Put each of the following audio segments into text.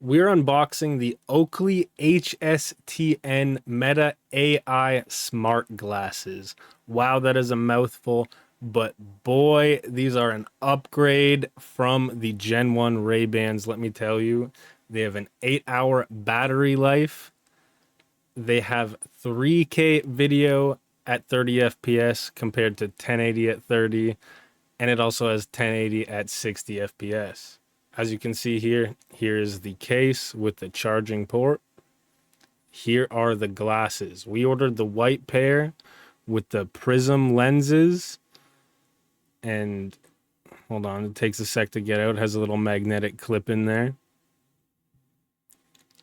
We're unboxing the Oakley HSTN Meta AI Smart Glasses. Wow, that is a mouthful, but boy, these are an upgrade from the Gen 1 Ray-Bans, let me tell you. They have an 8-hour battery life. They have 3K video at 30 FPS compared to 1080 at 30, and it also has 1080 at 60 FPS. As you can see here, here is the case with the charging port. Here are the glasses. We ordered the white pair with the prism lenses. And hold on, it takes a sec to get out. It has a little magnetic clip in there.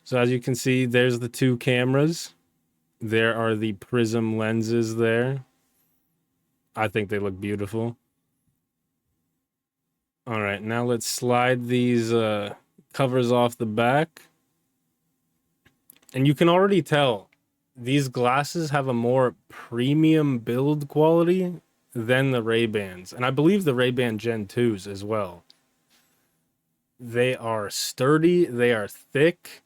So as you can see, there's the two cameras. There are the prism lenses there. I think they look beautiful. All right, now let's slide these covers off the back. And you can already tell these glasses have a more premium build quality than the Ray-Bans. And I believe the Ray-Ban Gen 2s as well. They are sturdy, they are thick,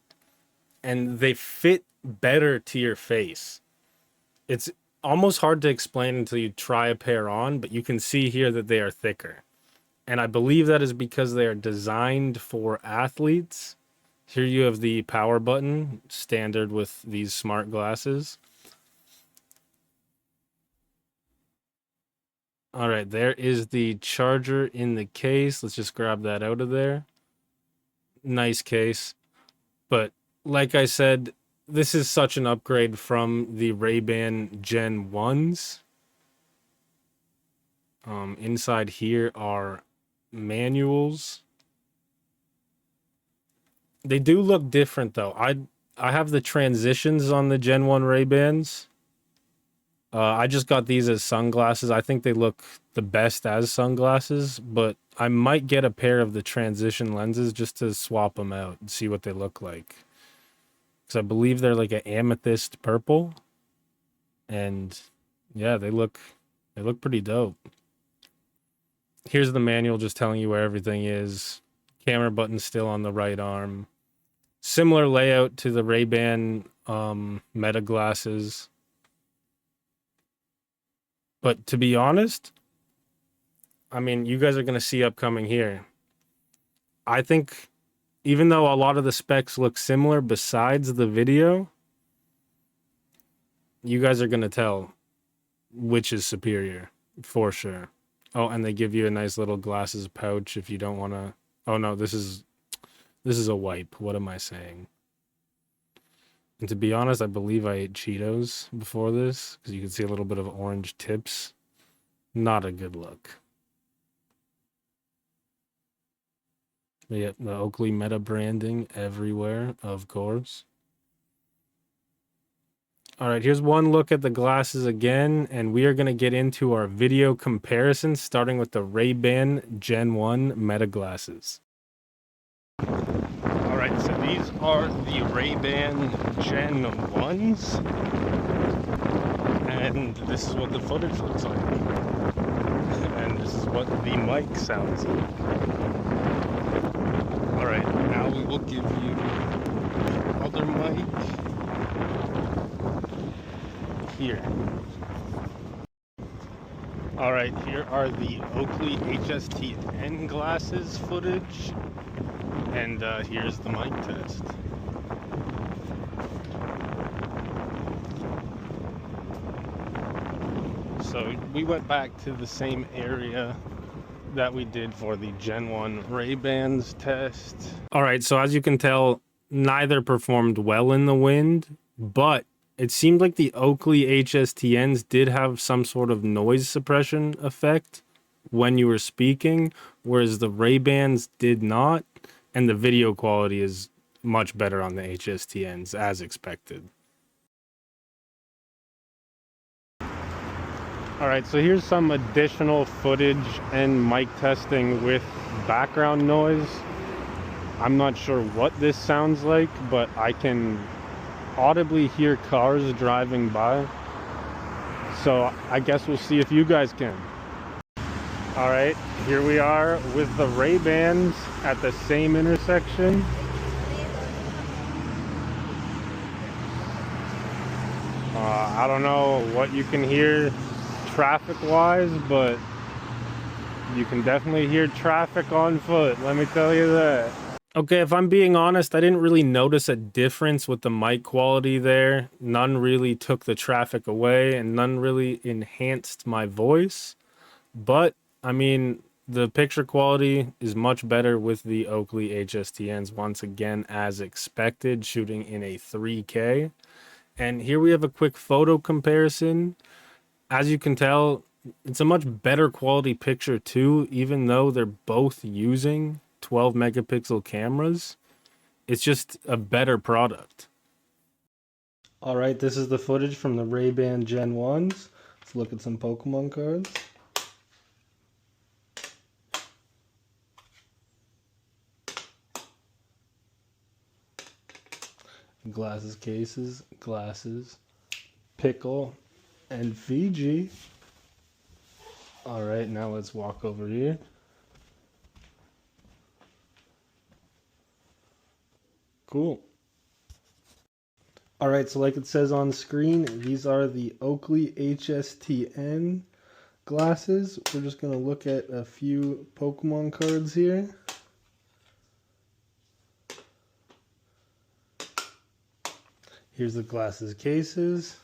and they fit better to your face. It's almost hard to explain until you try a pair on, but you can see here that they are thicker. And I believe that is because they are designed for athletes. Here you have the power button, standard with these smart glasses. All right, there is the charger in the case. Let's just grab that out of there. Nice case. But like I said, this is such an upgrade from the Ray-Ban Gen 1s. Inside here are manuals. They do look different though. I have the transitions on the Gen 1 Ray-Bans. I just got these as sunglasses. I think they look the best as sunglasses, but I might get a pair of the transition lenses just to swap them out and see what they look like. Because I believe they're like an amethyst purple. And yeah, they look pretty dope. Here's the manual just telling you where everything is. Camera button still on the right arm. Similar layout to the Ray-Ban Meta glasses. But to be honest, I mean, you guys are going to see upcoming here. I think even though a lot of the specs look similar besides the video, you guys are going to tell which is superior for sure. Oh, and they give you a nice little glasses pouch if you don't want to. Oh no, this is a wipe. What am I saying? And to be honest, I believe I ate Cheetos before this because you can see a little bit of orange tips. Not a good look. But yeah, the Oakley Meta branding everywhere, of course. All right, here's one look at the glasses again, and we are going to get into our video comparison, starting with the Ray-Ban Gen 1 Meta glasses. All right, so these are the Ray-Ban Gen 1s, and this is what the footage looks like, and this is what the mic sounds like. All right, now we will give you the other mic. Here. All right, here are the Oakley HSTN glasses footage, and here's the mic test. So we went back to the same area that we did for the Gen 1 Ray-Bans test. All right, so as you can tell, neither performed well in the wind, but it seemed like the Oakley HSTNs did have some sort of noise suppression effect when you were speaking, whereas the Ray-Bans did not, and the video quality is much better on the HSTNs, as expected. All right, so here's some additional footage and mic testing with background noise. I'm not sure what this sounds like, but I can audibly hear cars driving by, so I guess we'll see if you guys can. All right, here we are with the Ray-Bans at the same intersection. I don't know what you can hear traffic-wise, but you can definitely hear traffic on foot, let me tell you that. Okay, if I'm being honest, I didn't really notice a difference with the mic quality there. None really took the traffic away, and none really enhanced my voice. But, I mean, the picture quality is much better with the Oakley HSTNs, once again, as expected, shooting in a 3K. And here we have a quick photo comparison. As you can tell, it's a much better quality picture too, even though they're both using 12 megapixel cameras. It's just a better product. All right, this is the footage from the Ray-Ban Gen 1s. Let's look at some Pokemon cards. Glasses cases, glasses, Pickle, and Fiji. All right, now let's walk over here. Cool. All right, so like it says on screen, these are the Oakley HSTN glasses. We're just going to look at a few Pokemon cards here. Here's the glasses cases,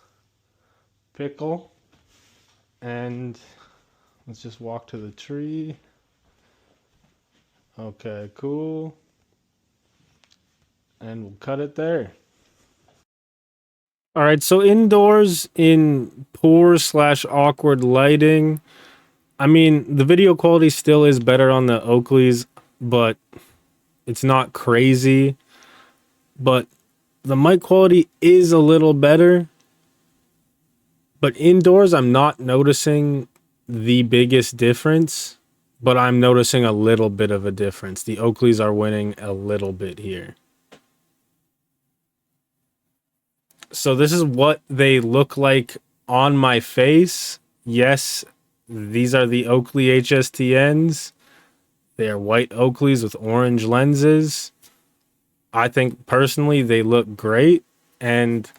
Pickle, and let's just walk to the tree. Okay, cool. And we'll cut it there. All right, so indoors in poor/awkward lighting, I mean, the video quality still is better on the Oakleys, but it's not crazy. But the mic quality is a little better. But indoors, I'm not noticing the biggest difference, but I'm noticing a little bit of a difference. The Oakleys are winning a little bit here. So this is what they look like on my face. Yes, these are the Oakley HSTNs. They are white Oakleys with orange lenses. I think personally they look great. And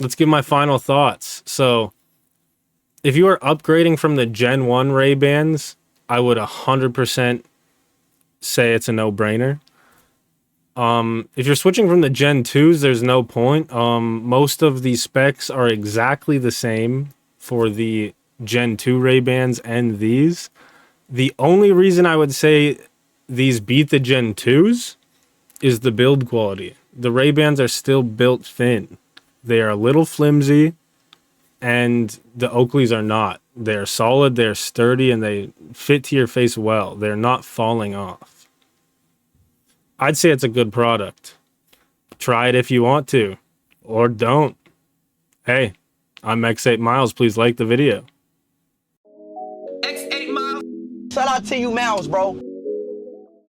let's give my final thoughts. So if you are upgrading from the Gen 1 Ray-Bans, I would 100% say it's a no-brainer. If you're switching from the Gen 2s, there's no point. Most of the specs are exactly the same for the Gen 2 Ray-Bans and these. The only reason I would say these beat the Gen 2s is the build quality. The Ray-Bans are still built thin. They are a little flimsy, and the Oakleys are not. They're solid, they're sturdy, and they fit to your face well. They're not falling off. I'd say it's a good product. Try it if you want to, or don't. Hey, I'm X8 Miles. Please like the video. X8 Miles. Shout out to you, Miles, bro.